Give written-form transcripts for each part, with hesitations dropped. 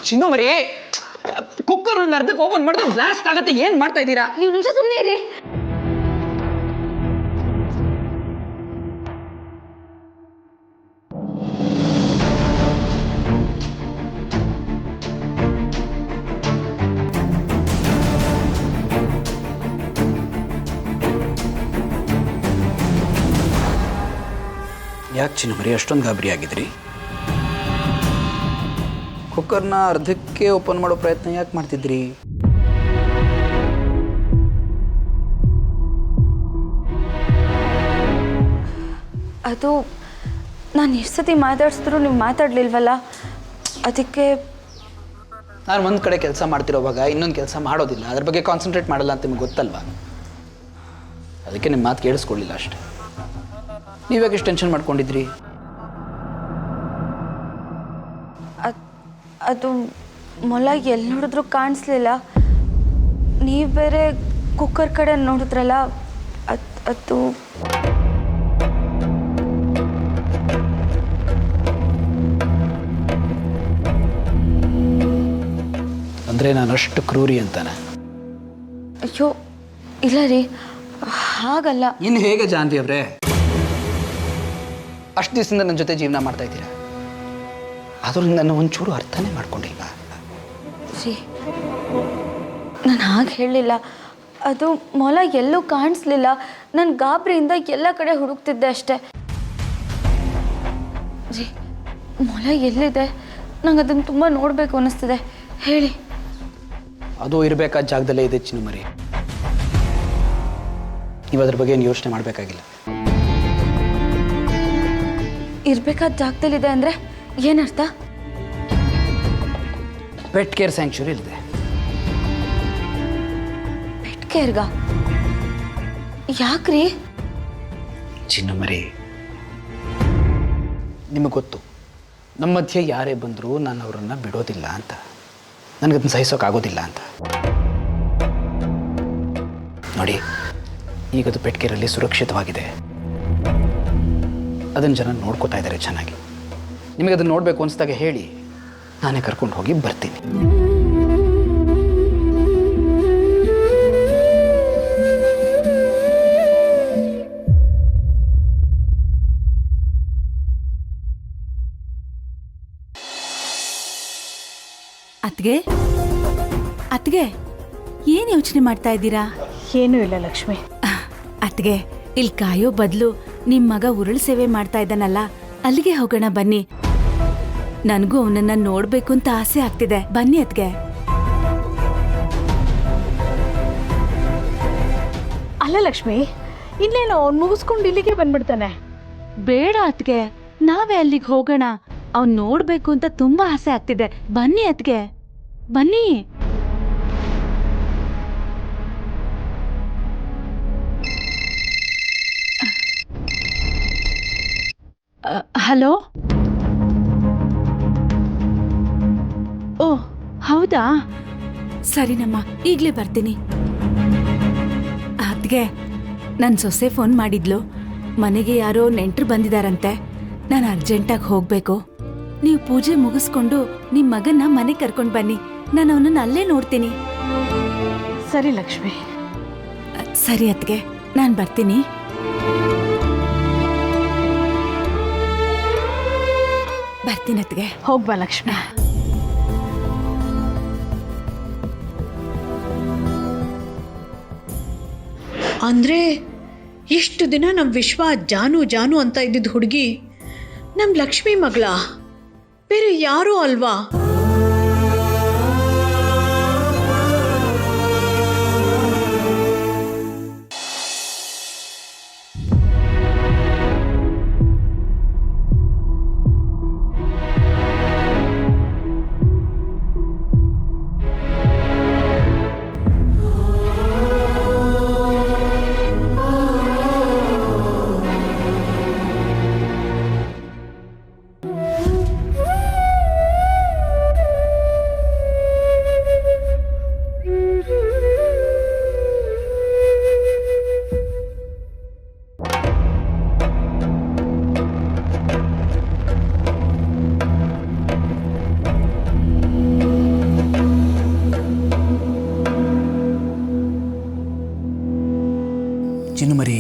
ಚಿನ್ನು ಮರಿ ಕುಕ್ಕರ್ ಅರ್ಧಕ್ಕೆ ಓಪನ್ ಮಾಡಿದ್ರೆ ಬ್ಲಾಸ್ಟ್ ಆಗತ್ತೆ. ಏನ್ ಮಾಡ್ತಾ ಇದ್ದೀರಾ ನೀವು? ನಿಮಿಷ ಸುಮ್ಮನೆ ಇರಿ. ಯಾಕೆ ಚಿನ್ನು ಮರಿ ಅಷ್ಟೊಂದು ಗಾಬರಿ ಆಗಿದ್ರಿ? ಕುಕ್ಕರ್ನ ಅರ್ಧಕ್ಕೆ ಓಪನ್ ಮಾಡೋ ಪ್ರಯತ್ನ ಯಾಕೆ ಮಾಡ್ತಿದ್ರಿ? ಅದು ನಾನು ಎಷ್ಟು ಸತಿ ಮಾತಾಡ್ಸಿದ್ರು ನೀವು ಮಾತಾಡಲಿಲ್ವಲ್ಲ, ಅದಕ್ಕೆ. ನಾನು ಒಂದು ಕಡೆ ಕೆಲಸ ಮಾಡ್ತಿರೋವಾಗ ಇನ್ನೊಂದು ಕೆಲಸ ಮಾಡೋದಿಲ್ಲ, ಅದ್ರ ಬಗ್ಗೆ ಕಾನ್ಸಂಟ್ರೇಟ್ ಮಾಡಲ್ಲ ಅಂತ ನಿಮ್ಗೆ ಗೊತ್ತಲ್ವಾ? ಅದಕ್ಕೆ ನಿಮ್ಮ ಮಾತು ಕೇಳಿಸ್ಕೊಳ್ಳಿಲ್ಲ ಅಷ್ಟೇ. ನೀವ್ಯಾಕೆ ಎಷ್ಟು ಟೆನ್ಷನ್ ಮಾಡ್ಕೊಂಡಿದ್ರಿ? ಅದು ಮೊಲ ಎಲ್ಲಿ ನೋಡಿದ್ರು ಕಾಣಿಸ್ಲಿಲ್ಲ. ನೀವು ಬೇರೆ ಕುಕ್ಕರ್ ಕಡೆ ನೋಡಿದ್ರಲ್ಲ, ಅದು ಅಂದರೆ ನಾನು ಅಷ್ಟು ಕ್ರೂರಿ ಅಂತಾನೆ? ಅಯ್ಯೋ ಇಲ್ಲ ರೀ, ಹಾಗಲ್ಲ. ಇನ್ನು ಹೇಗೆ ಜಾನ್ವಿ ಅವರೇ, ಅಷ್ಟು ದಿವಸದಿಂದ ನನ್ನ ಜೊತೆ ಜೀವನ ಮಾಡ್ತಾ ಇದ್ದೀರಾ, ಆದರೂ ನನ್ನ ಒಂಚೂರು ಅರ್ಥನೇ ಮಾಡ್ಕೊಂಡಿಲ್ವಾ? ರೀ, ನಾನು ಹಾಗೆ ಹೇಳಲಿಲ್ಲ. ಅದು ಮೊಲ ಎಲ್ಲೂ ಕಾಣಿಸ್ಲಿಲ್ಲ. ನಾನು ಗಾಬರಿಯಿಂದ ಎಲ್ಲ ಕಡೆ ಹುಡುಕ್ತಿದ್ದೆ ಅಷ್ಟೆ. ರೀ, ಮೊಲ ಎಲ್ಲಿದೆ? ನಂಗೆ ಅದನ್ನು ತುಂಬ ನೋಡಬೇಕು ಅನ್ನಿಸ್ತಿದೆ. ಹೇಳಿ. ಅದು ಇರಬೇಕಾದ ಜಾಗದಲ್ಲೇ ಇದೆ ಚಿನ್ನು ಮರಿ. ನೀವು ಅದ್ರ ಬಗ್ಗೆ ಏನು ಯೋಚನೆ ಮಾಡಬೇಕಾಗಿಲ್ಲ. ಇರಬೇಕಾದ ಜಾಗದಲ್ಲಿದೆ ಅಂದರೆ ಏನರ್ಥ? ಪೆಟ್ ಕೇರ್ ಸ್ಯಾಂಕ್ಚುರಿ ಇದೆ. ಪೆಟ್ ಕೇರ್ಗ? ಯಾಕ್ರಿ? ಚಿನ್ನು ಮರಿ, ನಿಮಗೆ ಗೊತ್ತು ನಮ್ಮ ಮಧ್ಯೆ ಯಾರೇ ಬಂದರೂ ನಾನು ಅವರನ್ನು ಬಿಡೋದಿಲ್ಲ ಅಂತ, ನನಗದನ್ನು ಸಹಿಸೋಕ್ಕಾಗೋದಿಲ್ಲ ಅಂತ. ನೋಡಿ, ಈಗದು ಪೆಟ್ ಕೇರಲ್ಲಿ ಸುರಕ್ಷಿತವಾಗಿದೆ. ಅದನ್ನು ಜನ ನೋಡ್ಕೋತಾ ಇದ್ದಾರೆ ಚೆನ್ನಾಗಿ. ನಿಮಗೆ ಅದನ್ನು ನೋಡಬೇಕು ಅನಿಸ್ದಾಗ ಹೇಳಿ, ನಾನೇ ಕರ್ಕೊಂಡು ಹೋಗಿ ಬರ್ತೀನಿ. ಅತ್ಗೆ ಏನ್ ಯೋಚನೆ ಮಾಡ್ತಾ ಇದ್ದೀರಾ? ಏನೂ ಇಲ್ಲ ಲಕ್ಷ್ಮಿ. ಅತ್ಗೆ, ಇಲ್ಲಿ ಕಾಯೋ ಬದಲು ನಿಮ್ ಮಗ ಉರುಳು ಸೇವೆ ಮಾಡ್ತಾ ಇದ್ದಾನಲ್ಲ, ಅಲ್ಲಿಗೆ ಹೋಗೋಣ ಬನ್ನಿ. ನನಗೂ ಅವನನ್ನ ನೋಡ್ಬೇಕು ಅಂತ ಆಸೆ ಆಗ್ತಿದೆ. ಬನ್ನಿ ಅತ್ಗೆ. ಅಲ್ಲ ಲಕ್ಷ್ಮಿ, ಇನ್ನೇನು ಅವ್ನು ಮುಗಿಸ್ಕೊಂಡು ಇಲ್ಲಿಗೆ ಬಂದ್ಬಿಡ್ತಾನೆ. ಬೇಡ ಅತ್ಗೆ, ನಾವೇ ಅಲ್ಲಿಗೆ ಹೋಗೋಣ. ಅವ್ನ್ ನೋಡ್ಬೇಕು ಅಂತ ತುಂಬಾ ಆಸೆ ಆಗ್ತಿದೆ. ಬನ್ನಿ ಅತ್ಗೆ, ಬನ್ನಿ. ಹಲೋ. ಓ ಹೌದಾ, ಸರಿನಮ್ಮ, ಈಗ್ಲೇ ಬರ್ತೀನಿ. ಅದ್ಗೆ ನನ್ ಸೊಸೆ ಫೋನ್ ಮಾಡಿದ್ಲು, ಮನೆಗೆ ಯಾರೋ ನೆಂಟ್ರು ಬಂದಿದಾರಂತೆ, ನಾನು ಅರ್ಜೆಂಟಾಗಿ ಹೋಗ್ಬೇಕು. ನೀವು ಪೂಜೆ ಮುಗಿಸ್ಕೊಂಡು ನಿಮ್ ಮಗನ್ನ ಮನೆ ಕರ್ಕೊಂಡ್ ಬನ್ನಿ, ನಾನು ಅವನನ್ನ ಅಲ್ಲೇ ನೋಡ್ತೀನಿ. ಸರಿ ಲಕ್ಷ್ಮಿ. ಸರಿ ಅತ್ಗೆ, ನಾನು ಬರ್ತೀನಿ. ಬರ್ತೀನಿ ಅತ್ಗೆ. ಹೋಗ್ಬಾ ಲಕ್ಷ್ಮಿ. ಅಂದ್ರೆ ಇಷ್ಟು ದಿನ ನಮ್ಮ ವಿಶ್ವ ಜಾನು ಜಾನು ಅಂತ ಇದ್ದಿದ್ದ ಹುಡುಗಿ ನಮ್ಮ ಲಕ್ಷ್ಮಿ ಮಗಳ, ಬೇರೆ ಯಾರೂ ಅಲ್ವಾ? ಚಿನ್ನು ಮರಿ,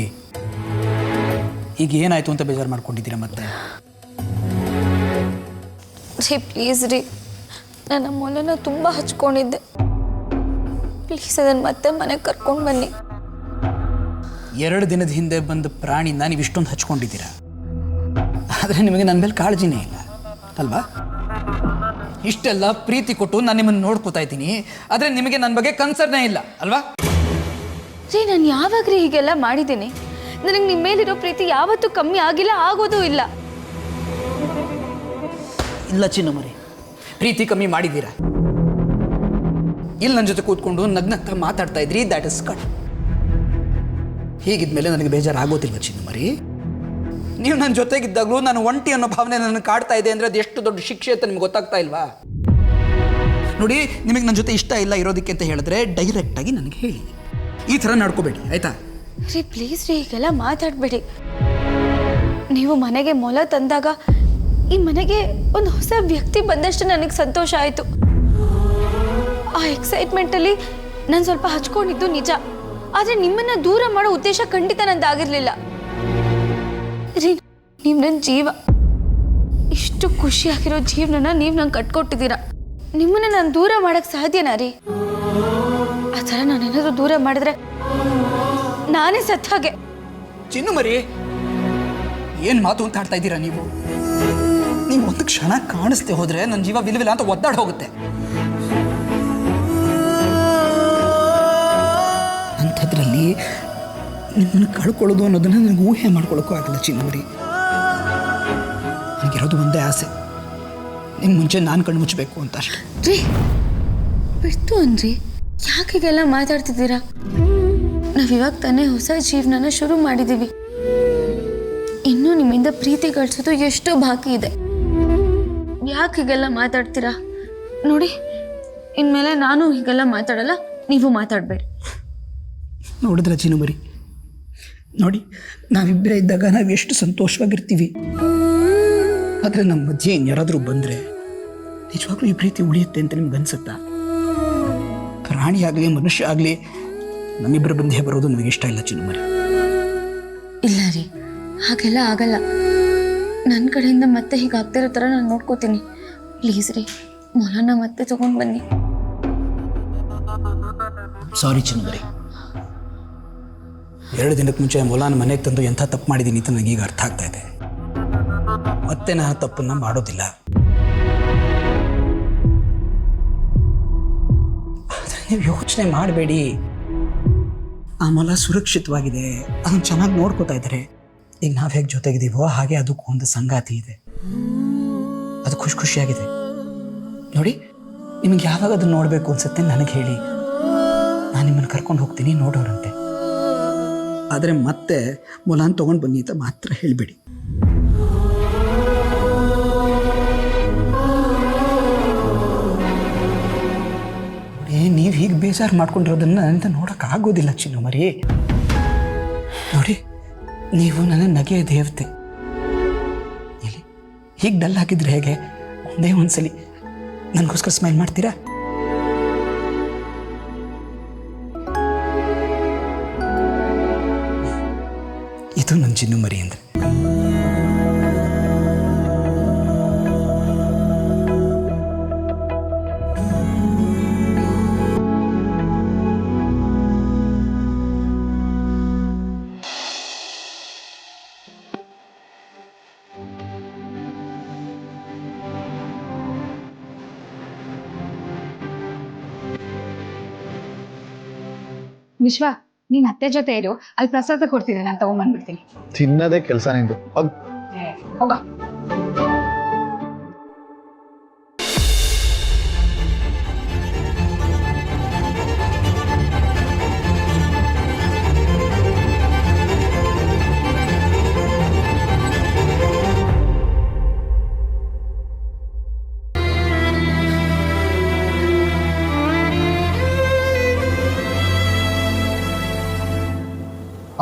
ಈಗ ಏನಾಯಿತು ಅಂತ ಬೇಜಾರು ಮಾಡ್ಕೊಂಡಿದ್ದೀರಾ ಮತ್ತೆ? ರೀ ಪ್ಲೀಸ್ ರೀ, ನನ್ನ ಮೊಲನ ತುಂಬ ಹಚ್ಕೊಂಡಿದ್ದೆ. ಪ್ಲೀಸ್ ಅದನ್ನು ಮತ್ತೆ ಮನೆಗೆ ಕರ್ಕೊಂಡು ಬನ್ನಿ. 2 ದಿನದ ಹಿಂದೆ ಬಂದ ಪ್ರಾಣಿನ ನೀವು ಇಷ್ಟೊಂದು ಹಚ್ಕೊಂಡಿದ್ದೀರಾ, ಆದರೆ ನಿಮಗೆ ನನ್ನ ಮೇಲೆ ಕಾಳಜಿನೇ ಇಲ್ಲ ಅಲ್ವಾ? ಇಷ್ಟೆಲ್ಲ ಪ್ರೀತಿ ಕೊಟ್ಟು ನಾನು ನಿಮ್ಮನ್ನು ನೋಡ್ಕೋತಾ ಇದ್ದೀನಿ, ಆದರೆ ನಿಮಗೆ ನನ್ನ ಬಗ್ಗೆ ಕನ್ಸರ್ನೇ ಇಲ್ಲ ಅಲ್ವಾ? ರೀ ನಾನು ಯಾವಾಗ ರೀ ಹೀಗೆಲ್ಲ ಮಾಡಿದ್ದೀನಿ? ನನಗೆ ನಿಮ್ಮ ಮೇಲಿರೋ ಪ್ರೀತಿ ಯಾವತ್ತೂ ಕಮ್ಮಿ ಆಗಿಲ್ಲ, ಆಗೋದೂ ಇಲ್ಲ. ಇಲ್ಲ ಚಿನ್ನು ಮರಿ, ಪ್ರೀತಿ ಕಮ್ಮಿ ಮಾಡಿದ್ದೀರಾ. ಇಲ್ಲಿ ನನ್ನ ಜೊತೆ ಕೂತ್ಕೊಂಡು ನಗ್ನಗ್ತಾ ಮಾತಾಡ್ತಾ ಇದ್ರಿ, ದ್ಯಾಟ್ ಇಸ್ ಕಟ್. ಹೀಗಿದ್ಮೇಲೆ ನನಗೆ ಬೇಜಾರಾಗೋದಿಲ್ವ ಚಿನ್ನು ಮರಿ? ನೀವು ನನ್ನ ಜೊತೆಗಿದ್ದಾಗಲೂ ನಾನು ಒಂಟಿ ಅನ್ನೋ ಭಾವನೆ ನನ್ನ ಕಾಡ್ತಾ ಇದೆ ಅಂದರೆ ಅದು ಎಷ್ಟು ದೊಡ್ಡ ಶಿಕ್ಷೆ ಅಂತ ನಿಮ್ಗೆ ಗೊತ್ತಾಗ್ತಾ ಇಲ್ವಾ? ನೋಡಿ, ನಿಮಗೆ ನನ್ನ ಜೊತೆ ಇಷ್ಟ ಇಲ್ಲ ಇರೋದಕ್ಕೆ ಅಂತ ಹೇಳಿದ್ರೆ ಡೈರೆಕ್ಟಾಗಿ ನನಗೆ ಹೇಳಿ, ಈ ಥರ ನಡ್ಕೋಬೇಡಿ ಆಯಿತಾ? ರೀ ಪ್ಲೀಸ್ ರೀ, ಹೀಗೆಲ್ಲ ಮಾತಾಡಬೇಡಿ. ನೀವು ಮನೆಗೆ ಮೊಲ ತಂದಾಗ ಈ ಮನೆಗೆ ಒಂದು ಹೊಸ ವ್ಯಕ್ತಿ ಬಂದಷ್ಟು ನನಗೆ ಸಂತೋಷ ಆಯಿತು. ಆ ಎಕ್ಸೈಟ್ಮೆಂಟಲ್ಲಿ ನಾನು ಸ್ವಲ್ಪ ಹಚ್ಕೊಂಡಿದ್ದು ನಿಜ, ಆದರೆ ನಿಮ್ಮನ್ನು ದೂರ ಮಾಡೋ ಉದ್ದೇಶ ಖಂಡಿತ ನಂದಾಗಿರಲಿಲ್ಲ. ರೀ ನೀವು ನನ್ನ ಜೀವ, ಇಷ್ಟು ಖುಷಿಯಾಗಿರೋ ಜೀವನನ ನೀವು ನಂಗೆ ಕಟ್ಕೊಟ್ಟಿದ್ದೀರಾ. ನಿಮ್ಮನ್ನು ನಾನು ದೂರ ಮಾಡೋಕ್ಕೆ ಸಾಧ್ಯನಾ ರೀ? ಆ ಥರ ನಾನೇನಾದರೂ ದೂರ ಮಾಡಿದ್ರೆ ನಾನೇ ಸತ್ತ ಹಾಗೆ. ಚಿನ್ನು ಮರಿ, ಏನು ಮಾತು ಅಂತ ಆಡ್ತಾ ಇದ್ದೀರಾ ನೀವು? ನೀವು ಒಂದು ಕ್ಷಣ ಕಾಣಿಸ್ದೆ ಹೋದರೆ ನನ್ನ ಜೀವ ವಿಲವಿಲ ಅಂತ ಒದ್ದಾಡಿ ಹೋಗುತ್ತೆ. ಅಂಥದ್ರಲ್ಲಿ ನಿಮ್ಮನ್ನು ಕಳ್ಕೊಳ್ಳೋದು ಅನ್ನೋದನ್ನು ನನಗೆ ಊಹೆ ಮಾಡ್ಕೊಳ್ಳೋಕ್ಕೂ ಆಗಲ್ಲ ಚಿನ್ನು ಮರಿ. ನನಗಿರೋದು ಒಂದೇ ಆಸೆ, ನಿಮ್ಮ ಮುಂಚೆ ನಾನು ಕಣ್ಣು ಮುಚ್ಚಬೇಕು ಅಂತ ಅಷ್ಟೆ. ರೀ ಬಿಡ್ತು ಅನ್ರಿ, ಯಾಕೆಲ್ಲ ಮಾತಾಡ್ತಿದ್ದೀರಾ? ನಾವಿವಾಗ ತಾನೇ ಹೊಸ ಜೀವನನ ಶುರು ಮಾಡಿದ್ದೀವಿ. ಇನ್ನೂ ನಿಮ್ಮಿಂದ ಪ್ರೀತಿ ಗಳಿಸೋದು ಎಷ್ಟೋ ಬಾಕಿ ಇದೆ. ಯಾಕೆ ಹೀಗೆಲ್ಲ ಮಾತಾಡ್ತೀರಾ? ನೋಡಿ, ಇನ್ಮೇಲೆ ನಾನು ಹೀಗೆಲ್ಲ ಮಾತಾಡಲ್ಲ, ನೀವು ಮಾತಾಡಬೇಡಿ. ನೋಡಿದ್ರೆ ಚಿನ್ನು ಮರಿ, ನೋಡಿ, ನಾವಿಬ್ಬರೇ ಇದ್ದಾಗ ನಾವು ಎಷ್ಟು ಸಂತೋಷವಾಗಿರ್ತೀವಿ. ಆದರೆ ನಮ್ಮ ಮಧ್ಯೆ ಯಾರಾದರೂ ಬಂದರೆ ನಿಜವಾಗ್ಲೂ ಈ ಪ್ರೀತಿ ಉಳಿಯುತ್ತೆ ಅಂತ ನಿಮ್ಗೆ ಅನ್ಸುತ್ತಾ? ಪ್ರಾಣಿ ಆಗಲಿ ಮನುಷ್ಯ ಆಗಲಿ ನಮ್ಮಿಬ್ಬರ ಬಂದೇ ಬರೋದು ನನಗೆ ಇಷ್ಟ ಇಲ್ಲ ಚಿನ್ನು ಮರಿ. ಇಲ್ಲ ರೀ, ಹಾಗೆಲ್ಲ ಆಗಲ್ಲ. ನನ್ನ ಕಡೆಯಿಂದ ಮತ್ತೆ ಹೀಗಾಗ್ತಿರೋ ಥರ ನಾನು ನೋಡ್ಕೋತೀನಿ. ಪ್ಲೀಸ್ ರೀ, ಮೊಲನ ಮತ್ತೆ ತಗೊಂಡು ಬನ್ನಿ. ಸಾರಿ ಚಿನ್ನು ಮರಿ, 2 ದಿನಕ್ಕೆ ಮುಂಚೆ ಮೊಲಾನ ಮನೆಗೆ ತಂದು ಎಂಥ ತಪ್ಪು ಮಾಡಿದ್ದೀನಿ ಅಂತ ನನಗೀಗ ಅರ್ಥ ಆಗ್ತಾ ಇದೆ. ಮತ್ತೆ ನಾನು ತಪ್ಪನ್ನು ಮಾಡೋದಿಲ್ಲ. ಆದರೆ ನೀವು ಯೋಚನೆ ಮಾಡಬೇಡಿ, ಆ ಮೊಲ ಸುರಕ್ಷಿತವಾಗಿದೆ, ಅದನ್ನು ಚೆನ್ನಾಗಿ ನೋಡ್ಕೋತಾ ಇದ್ದಾರೆ. ಈಗ ನಾವು ಹೇಗೆ ಜೊತೆಗಿದ್ದೀವೋ ಹಾಗೆ ಅದಕ್ಕೂ ಒಂದು ಸಂಗಾತಿ ಇದೆ, ಅದು ಖುಷಿಯಾಗಿದೆ. ನೋಡಿ, ನಿಮಗೆ ಯಾವಾಗ ಅದನ್ನು ನೋಡಬೇಕು ಅನ್ಸುತ್ತೆ ನನಗೆ ಹೇಳಿ, ನಾನು ನಿಮ್ಮನ್ನು ಕರ್ಕೊಂಡು ಹೋಗ್ತೀನಿ, ನೋಡೋರಂತೆ. ಆದರೆ ಮತ್ತೆ ಮೊಲಾನ್ ತೊಗೊಂಡು ಬನ್ನಿ ಅಂತ ಮಾತ್ರ ಹೇಳಬೇಡಿ. ನೀವು ಹೀಗೆ ಬೇಜಾರು ಮಾಡ್ಕೊಂಡಿರೋದನ್ನು ನನ್ನಿಂದ ನೋಡೋಕ್ಕಾಗೋದಿಲ್ಲ ಚಿನ್ನು ಮರಿ. ನೋಡಿ, ನೀವು ನನ್ನ ನಗೆಯ ದೇವತೆ. ಇಲ್ಲಿ ಹೀಗೆ ಡಲ್ ಹಾಕಿದ್ರೆ ಹೇಗೆ? ಒಂದೇ ಒಂದ್ಸಲಿ ನನಗೋಸ್ಕರ ಸ್ಮೈಲ್ ಮಾಡ್ತೀರಾ? ಇದು ನನ್ನ ಚಿನ್ನು ಮರಿ ಅಂದರೆ. ವಿಶ್ವ, ನೀನ್ ಅತ್ತೆ ಜೊತೆ ಇರು, ಅಲ್ಲಿ ಪ್ರಸಾದ ಕೊಡ್ತೀನಿ, ನಾನು ತಗೊಂಡ್ಬಂದ್ಬಿಡ್ತೀನಿ. ತಿನ್ನದೇ ಕೆಲಸ ನಿಂದು. ಹೋಗ.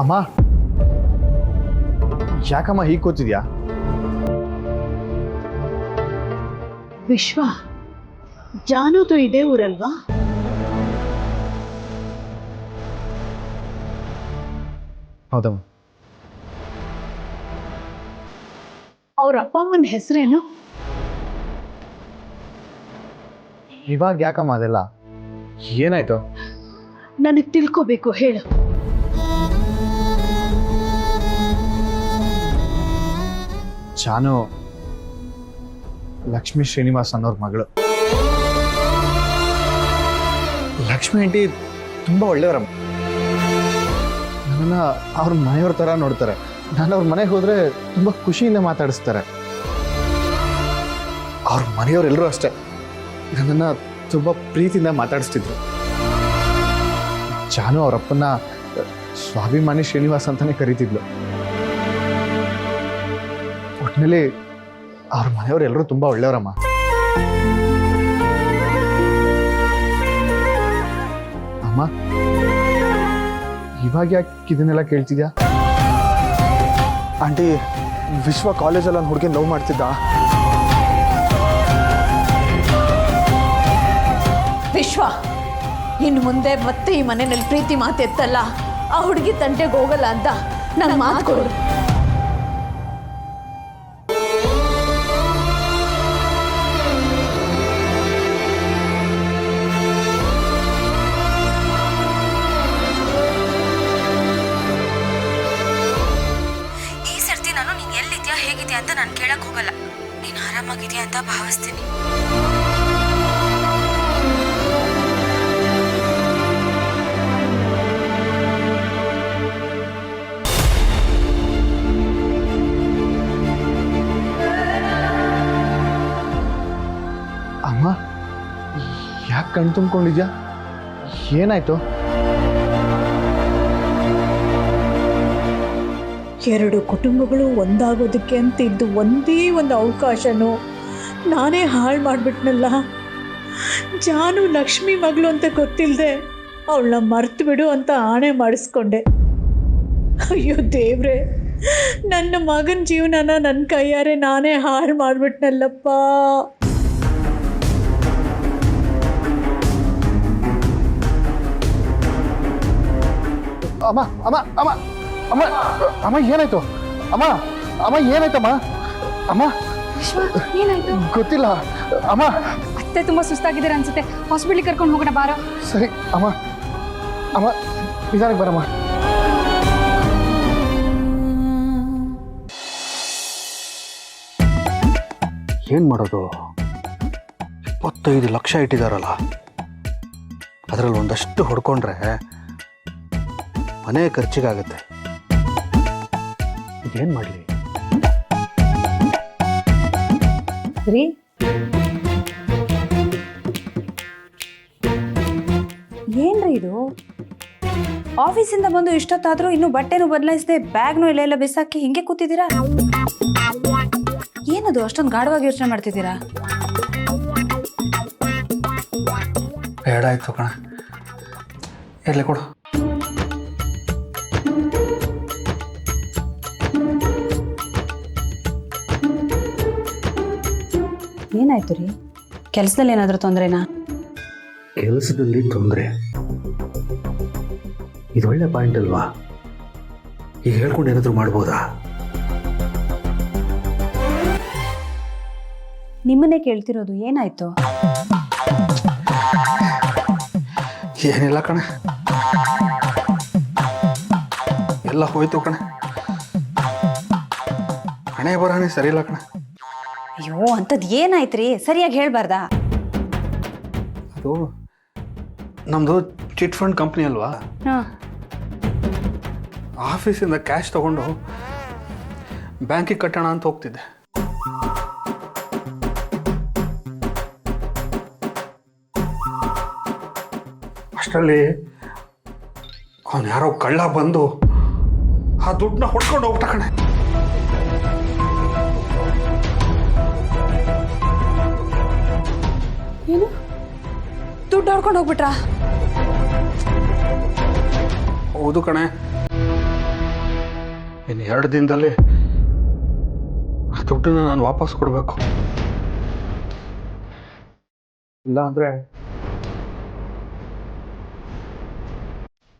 ಅಮ್ಮ, ಯಾಕಮ್ಮ ಹೀಗೆ ಕೂತಿದ್ಯಾ? ವಿಶ್ವ, ಜಾನುದು ಇದೇ ಊರಲ್ವಾ? ಹೌದಮ್ಮ. ಅವ್ರ ಅಪ್ಪ ಅಮ್ಮನ ಹೆಸರೇನು? ಇವಾಗ ಯಾಕಮ್ಮ ಅದೆಲ್ಲ? ಏನಾಯ್ತು? ನನಗೆ ತಿಳ್ಕೋಬೇಕು, ಹೇಳು. ಜಾನು ಲಕ್ಷ್ಮೀ ಶ್ರೀನಿವಾಸ್ ಅನ್ನೋರ್ ಮಗಳು. ಲಕ್ಷ್ಮಿ ಆಂಟಿ ತುಂಬ ಒಳ್ಳೆಯವರಮ್ಮ. ನನ್ನನ್ನು ಅವ್ರ ಮನೆಯವ್ರ ಥರ ನೋಡ್ತಾರೆ. ನಾನು ಅವ್ರ ಮನೆಗೆ ಹೋದರೆ ತುಂಬ ಖುಷಿಯಿಂದ ಮಾತಾಡಿಸ್ತಾರೆ. ಅವ್ರ ಮನೆಯವರೆಲ್ಲರೂ ಅಷ್ಟೇ ನನ್ನನ್ನು ತುಂಬ ಪ್ರೀತಿಯಿಂದ ಮಾತಾಡಿಸ್ತಿದ್ರು. ಜಾನು ಅವರಪ್ಪನ ಸ್ವಾಭಿಮಾನಿ ಶ್ರೀನಿವಾಸ್ ಅಂತಲೇ ಕರೀತಿದ್ಲು. ಒಟ್ಟಿನಲ್ಲಿ ಅವ್ರ ಮನೆಯವರೆಲ್ಲರೂ ತುಂಬ ಒಳ್ಳೆಯವರಮ್ಮ. ಅಮ್ಮ, ಇವಾಗ ಯಾಕೆ ಇದನ್ನೆಲ್ಲ ಕೇಳ್ತಿದ್ಯಾ? ಆಂಟಿ, ವಿಶ್ವ ಕಾಲೇಜಲ್ಲಿ ಒಂದು ಹುಡುಗಿನ ಲವ್ ಮಾಡ್ತಿದ್ದ. ವಿಶ್ವ, ಇನ್ನು ಮುಂದೆ ಮತ್ತೆ ಈ ಮನೆಯಲ್ಲಿ ಪ್ರೀತಿ ಮಾತು ಎತ್ತಲ್ಲ, ಆ ಹುಡುಗಿ ತಂಟೆಗೆ ಹೋಗಲ್ಲ ಅಂತ ನನ್ನ ಮಾತು ಕೊಡು. ಈ ಸರ್ತಿ ನಾನು ನೀನು ಎಲ್ಲಿದ್ಯಾ ಹೇಗಿದ್ಯಾ ಅಂತ ನಾನು ಕೇಳಕ್ ಹೋಗಲ್ಲ. ನೀನು ಆರಾಮಾಗಿದ್ಯಾ ಅಂತ ಭಾವಿಸ್ತೀನಿ. ಅಮ್ಮ, ಯಾಕೆ ಕಣ್ ತುಂಬ್ಕೊಂಡಿದ್ಯಾ? ಏನಾಯ್ತು? ಎರಡು ಕುಟುಂಬಗಳು ಒಂದಾಗೋದಕ್ಕೆ ಅಂತ ಇದ್ದು ಒಂದೇ ಒಂದು ಅವಕಾಶನೂ ನಾನೇ ಹಾಳು ಮಾಡಿಬಿಟ್ನಲ್ಲ. ಜಾನು ಲಕ್ಷ್ಮಿ ಮಗಳು ಅಂತ ಗೊತ್ತಿಲ್ಲದೆ ಅವಳನ್ನ ಮರ್ತು ಬಿಡು ಅಂತ ಆಣೆ ಮಾಡಿಸ್ಕೊಂಡೆ. ಅಯ್ಯೋ ದೇವ್ರೆ, ನನ್ನ ಮಗನ ಜೀವನನ ನನ್ನ ಕೈಯಾರೆ ನಾನೇ ಹಾಳು ಮಾಡಿಬಿಟ್ನಲ್ಲಪ್ಪ. ಅಮ್ಮ ಅಮ್ಮ ಅಮ್ಮ ಅಮ್ಮ ಅಮ್ಮ ಏನಾಯ್ತು? ಅಮ್ಮ ಅಮ್ಮ ಏನಾಯ್ತಮ್ಮ? ಅಮ್ಮ ವಿಶ್ವ, ಏನಾಯ್ತು? ಗೊತ್ತಿಲ್ಲ ಅಮ್ಮ. ಅತ್ತೆ ತುಂಬಾ ಸುಸ್ತಾಗಿದ್ದಾರೆ ಅನ್ಸುತ್ತೆ, ಹಾಸ್ಪಿಟ್ಲಿಗೆ ಕರ್ಕೊಂಡು ಹೋಗೋಣ ಬಾರೋ. ಸರಿ ಅಮ್ಮ. ಅಮ್ಮ ನಿಧಾನಕ್ಕೆ ಬರಮ್ಮ. ಏನು ಮಾಡೋದು? 25 ಲಕ್ಷ ಇಟ್ಟಿದ್ದಾರಲ್ಲ, ಅದರಲ್ಲಿ ಒಂದಷ್ಟು ಹೊಡ್ಕೊಂಡ್ರೆ ಮನೆ ಖರ್ಚಿಗಾಗತ್ತೆ. ಇದೇನು ಮಾಡಲಿ? ರೀ, ಏನ್ರಿ ಇದು? ಆಫೀಸಿಂದ ಬಂದು ಇಷ್ಟೊತ್ತಾದ್ರೂ ಇನ್ನೂ ಬಟ್ಟೆನೂ ಬದಲಾಯಿಸದೆ ಬ್ಯಾಗ್ನೂ ಎಲ್ಲ ಬಿಸಾಕಿ ಹಿಂಗೆ ಕೂತಿದ್ದೀರಾ? ಏನದು ಅಷ್ಟೊಂದು ಗಾಢವಾಗಿ ಯೋಚನೆ ಮಾಡ್ತಿದ್ದೀರಾ? ಬೇಡ ಆಯ್ತು ಕಣ, ಇರಲಿ ಕೊಡು. ಏನಾಯ್ತು ರೀ? ಕೆಲಸದಲ್ಲಿ ಏನಾದರೂ ತೊಂದರೆನಾ? ಕೆಲಸದಲ್ಲಿ ತೊಂದರೆ? ಇದು ಒಳ್ಳೆ ಪಾಯಿಂಟ್ ಅಲ್ವಾ? ಈಗ ಹೇಳ್ಕೊಂಡು ಏನಾದರೂ ಮಾಡ್ಬೋದಾ? ನಿಮ್ಮನ್ನೇ ಕೇಳ್ತಿರೋದು, ಏನಾಯ್ತು? ಏನಿಲ್ಲ ಕಣೆ, ಎಲ್ಲ ಹೋಯ್ತು ಕಣೆ. ಹಣೆ ಬರಹಣೆ ಸರಿ ಇಲ್ಲ ಕಣೆ. ಅಯ್ಯೋ, ಅಂಥದ್ದು ಏನಾಯ್ತು ರೀ? ಸರಿಯಾಗಿ ಹೇಳ್ಬಾರ್ದಾ? ಅದು ನಮ್ಮದು ಚಿಟ್ ಫಂಡ್ ಕಂಪ್ನಿ ಅಲ್ವಾ? ಹಾಂ. ಆಫೀಸಿಂದ ಕ್ಯಾಶ್ ತಗೊಂಡು ಬ್ಯಾಂಕಿಗೆ ಕಟ್ಟೋಣ ಅಂತ ಹೋಗ್ತಿದ್ದೆ. ಅಷ್ಟರಲ್ಲಿ ಅವನು ಯಾರೋ ಕಳ್ಳ ಬಂದು ಆ ದುಡ್ಡನ್ನ ಹೊಡ್ಕೊಂಡು ಹೋಗ್ಬಿಟ್ಟ ಕಣೆ. ಏನು? ದುಡ್ಡು ಹೊಡ್ಕೊಂಡು ಹೋಗ್ಬಿಟ್ರಾ? ಹೌದು ಕಣೆ. ಇನ್ನು 2 ದಿನದಲ್ಲಿ ಆ ದುಡ್ಡನ್ನ ನಾನು ವಾಪಸ್ ಕೊಡಬೇಕು. ಇಲ್ಲ ಅಂದರೆ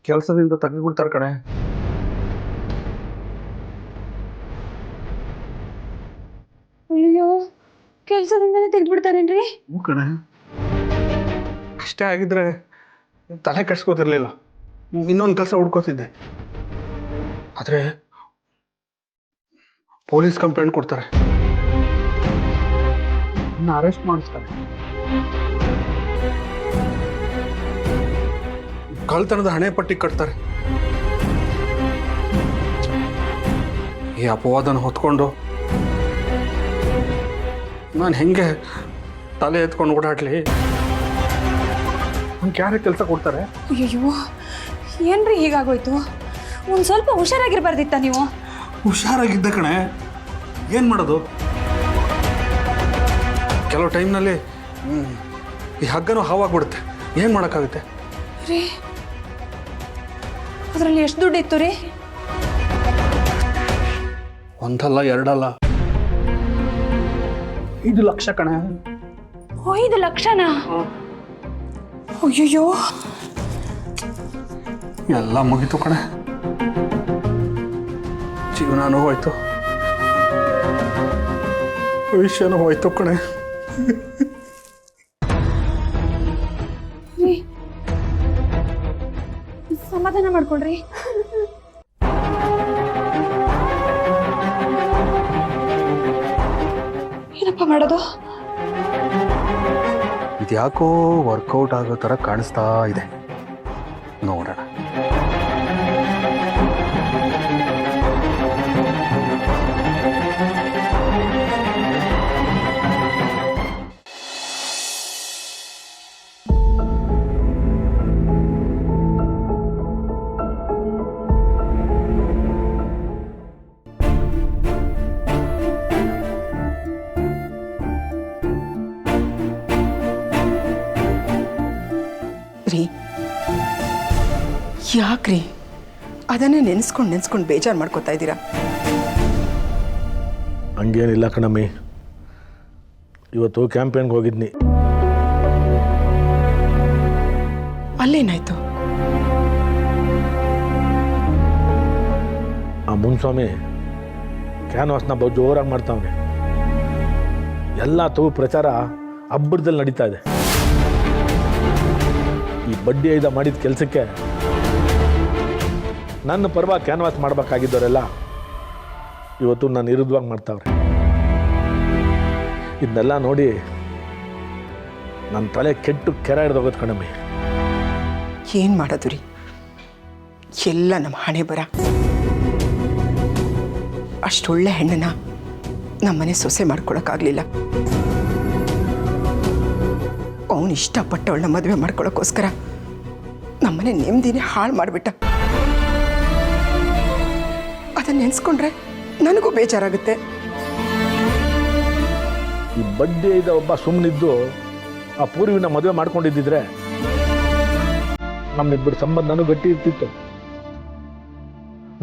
ಕೆಲಸದಿಂದ ತೆಗೆದುಬಿಡ್ತಾರೆ ಕಣೆ. ಕೆಲಸದಿಂದನೇ ತೆಗೆದ್ಬಿಡ್ತಾರೇನ್ರಿ? ಹ್ಞೂ ಕಣೆ, ಅಷ್ಟೇ ಆಗಿದ್ರೆ ತಲೆ ಕೆಡ್ಸ್ಕೋತಿರ್ಲಿಲ್ಲ, ಇನ್ನೊಂದು ಕೆಲಸ ಹುಡ್ಕೋತಿದ್ದೆ. ಆದರೆ ಪೊಲೀಸ್ ಕಂಪ್ಲೇಂಟ್ ಕೊಡ್ತಾರೆ, ಅರೆಸ್ಟ್ ಮಾಡಿಸ್ತಾರೆ, ಕಳ್ತನದ ಹಣೆ ಪಟ್ಟಿ ಕಟ್ತಾರೆ. ಈ ಅಪವಾದನ ಹೊತ್ಕೊಂಡು ನಾನು ಹೆಂಗೆ ತಲೆ ಎತ್ಕೊಂಡು ಓಡಾಡ್ಲಿ? ನಂಗೆ ಯಾರೇ ಕೆಲಸ ಕೊಡ್ತಾರೆ? ಅಯ್ಯೋ, ಏನ್ರಿ ಹೀಗಾಗೋಯ್ತು? ಒಂದು ಸ್ವಲ್ಪ ಹುಷಾರಾಗಿರ್ಬಾರ್ದಿತ್ತ ನೀವು? ಹುಷಾರಾಗಿದ್ದೆ ಕಣೆ, ಏನು ಮಾಡೋದು? ಕೆಲವು ಟೈಮ್ನಲ್ಲಿ ಈ ಹಗ್ಗನೂ ಹಾವಾಗ್ಬಿಡುತ್ತೆ, ಏನು ಮಾಡೋಕ್ಕಾಗುತ್ತೆ? ರೀ, ಅದರಲ್ಲಿ ಎಷ್ಟು ದುಡ್ಡು ಇತ್ತು ರೀ? ಒಂದಲ್ಲ ಎರಡಲ್ಲ, 5 ಲಕ್ಷ ಕಣೆ. 5 ಲಕ್ಷನಾ? ಅಯ್ಯಯ್ಯೋ, ಎಲ್ಲ ಮುಗೀತು ಕಣೆ, ಜೀವನನೂ ಹೋಯ್ತು, ಭವಿಷ್ಯನೂ ಹೋಯ್ತು ಕಣೆ. ರೀ, ಸಮಾಧಾನ ಮಾಡ್ಕೊಳ್ರಿ. ಏನಪ್ಪ ಮಾಡೋದು? ಇದ್ಯಾಕೋ ವರ್ಕೌಟ್ ಆಗೋ ಥರ ಕಾಣಿಸ್ತಾ ಇದೆ, ನೋಡೋಣ. ರೀ, ಯಾಕ್ರಿ ಅದನ್ನೇ ನೆನೆಸ್ಕೊಂಡು ಬೇಜಾರು ಮಾಡ್ಕೋತಾ ಇದ್ದೀರಾ? ಹಂಗೇನಿಲ್ಲ ಕಣಮ್ಮಿ, ಇವತ್ತು ಕ್ಯಾಂಪೇನ್ಗೆ ಹೋಗಿದ್ನಿ. ಅಲ್ಲೇನಾಯ್ತು? ಆ ಮುನ್ಸ್ವಾಮಿ ಕ್ಯಾನ್ವಾಸ್ನ ಜೋರಾಗಿ ಮಾಡ್ತಾವನೆ. ಎಲ್ಲ ತಗು ಪ್ರಚಾರ ಹಬ್ಬರದಲ್ಲಿ ನಡೀತಾ ಇದೆ. ಈ ಬಡ್ಡಿ ಐದ ಮಾಡಿದ ಕೆಲಸಕ್ಕೆ ನನ್ನ ಪರವಾಗಿ ಕ್ಯಾನ್ವಾಸ್ ಮಾಡಬೇಕಾಗಿದ್ದವರೆಲ್ಲ ಇವತ್ತು ನಾನು ವಿರುದ್ಧವಾಗಿ ಮಾಡ್ತಾವ್ರೆ. ಇದನ್ನೆಲ್ಲ ನೋಡಿ ನನ್ನ ತಲೆ ಕೆಟ್ಟು ಕೆರ ಹಿಡ್ದೋಗೋದು ಕಣಮ್ಮಿ. ಏನು ಮಾಡೋದು ರೀ, ಎಲ್ಲ ನಮ್ಮ ಹಣೆ ಬರ. ಅಷ್ಟೊಳ್ಳೆ ಹೆಣ್ಣನ್ನ ನಮ್ಮನೆ ಸೊಸೆ ಮಾಡ್ಕೊಳಕ್ಕಾಗಲಿಲ್ಲ. ಅವನು ಇಷ್ಟಪಟ್ಟವಳನ್ನ ಮದುವೆ ಮಾಡ್ಕೊಳಕ್ಕೋಸ್ಕರ ನಮ್ಮನೆ ನೆಮ್ಮದಿನೇ ಹಾಳು ಮಾಡಿಬಿಟ್ಟ. ಅದನ್ನ ನೆನೆಸ್ಕೊಂಡ್ರೆ ನನಗೂ ಬೇಜಾರಾಗುತ್ತೆ. ಈ ಬಡ್ಡಿ ಐದ ಒಬ್ಬ ಸುಮ್ಮನಿದ್ದು ಆ ಪೂರ್ವಿನ ಮದುವೆ ಮಾಡ್ಕೊಂಡಿದ್ದಿದ್ರೆ ನಮ್ಮಿಬ್ಬರು ಸಂಬಂಧನೂ ಗಟ್ಟಿ ಇರ್ತಿತ್ತು,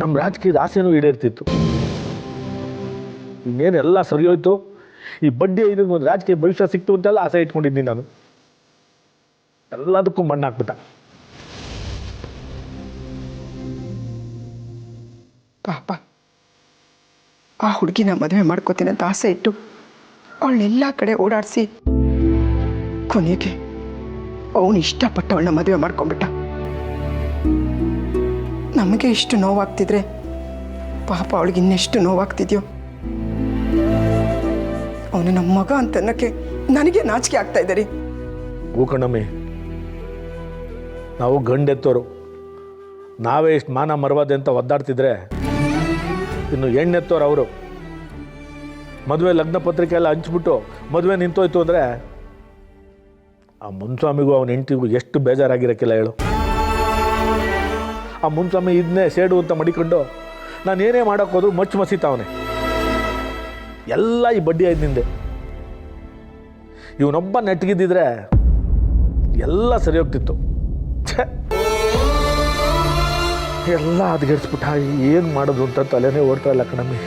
ನಮ್ಮ ರಾಜಕೀಯದ ಆಸೆನೂ ಈಡೇರ್ತಿತ್ತು. ಇನ್ನೇನೆಲ್ಲ ಸರಿ ಹೋಯ್ತು. ಈ ಬಡ್ಡಿ ಐದಕ್ಕೆ ಒಂದು ರಾಜಕೀಯ ಭವಿಷ್ಯ ಸಿಕ್ತು ಅಂತೆಲ್ಲ ಆಸೆ ಇಟ್ಕೊಂಡಿದ್ದೀನಿ ನಾನು. ಎಲ್ಲದಕ್ಕೂ ಮಣ್ಣು ಹಾಕ್ಬಿಟ್ಟ. ಪಾಪ, ಆ ಹುಡುಗಿನ ಮದುವೆ ಮಾಡ್ಕೋತೀನಿ ಅಂತ ಆಸೆ ಇಟ್ಟು ಅವಳನ್ನೆಲ್ಲ ಕಡೆ ಓಡಾಡಿಸಿ ಕೊನೆಗೆ ಅವನು ಇಷ್ಟಪಟ್ಟವಳನ್ನ ಮದುವೆ ಮಾಡ್ಕೊಂಡ್ಬಿಟ್ಟ. ನಮಗೆ ಇಷ್ಟು ನೋವಾಗ್ತಿದ್ರೆ ಪಾಪ ಅವಳಿಗೆ ಇನ್ನೆಷ್ಟು ನೋವಾಗ್ತಿದ್ಯೋ. ಅವನು ನಮ್ಮ ಮಗ ಅಂತನ್ನಕ್ಕೆ ನನಗೆ ನಾಚಿಕೆ ಆಗ್ತಾ ಇದೆ ರೀ. ಹೂಕಣ್ಣಮ್ಮಿ, ನಾವು ಗಂಡೆತ್ತೋರು, ನಾವೇ ಇಷ್ಟು ಮಾನ ಮರವಾದೆ ಅಂತ ಒದ್ದಾಡ್ತಿದ್ರೆ ಇನ್ನು ಹೆಣ್ಣೆತ್ತೋರು ಅವರು. ಮದುವೆ ಲಗ್ನ ಪತ್ರಿಕೆ ಎಲ್ಲ ಹಂಚ್ಬಿಟ್ಟು ಮದುವೆ ನಿಂತೋಯ್ತು ಅಂದರೆ ಆ ಮುನ್ಸ್ವಾಮಿಗೂ ಅವನ ಹೆಂಡತಿಗೂ ಎಷ್ಟು ಬೇಜಾರಾಗಿರೋಕ್ಕಿಲ್ಲ ಹೇಳು. ಆ ಮುನ್ಸ್ವಾಮಿ ಇದನ್ನೇ ಸೇಡು ಅಂತ ಮಡಿಕೊಂಡು ನಾನು ಏನೇ ಮಾಡೋಕ್ಕೋದ್ರು ಮಚ್ಚು ಮಸೀತಾವನೆ. ಎಲ್ಲ ಈ ಬಡ್ಡಿ ಐದಿನಿಂದೆ. ಇವನೊಬ್ಬ ನೆಟ್ಗಿದ್ದಿದ್ರೆ ಎಲ್ಲ ಸರಿ ಹೋಗ್ತಿತ್ತು. ಎಲ್ಲ ಹದಗೆಡ್ಸ್ಬಿಟ್ಟ. ಏನು ಮಾಡೋದು ಅಂತ ತಲೆನೇ ಓಡ್ತಾ ಇಲ್ಲ ಕಣಮ್ಮಿ.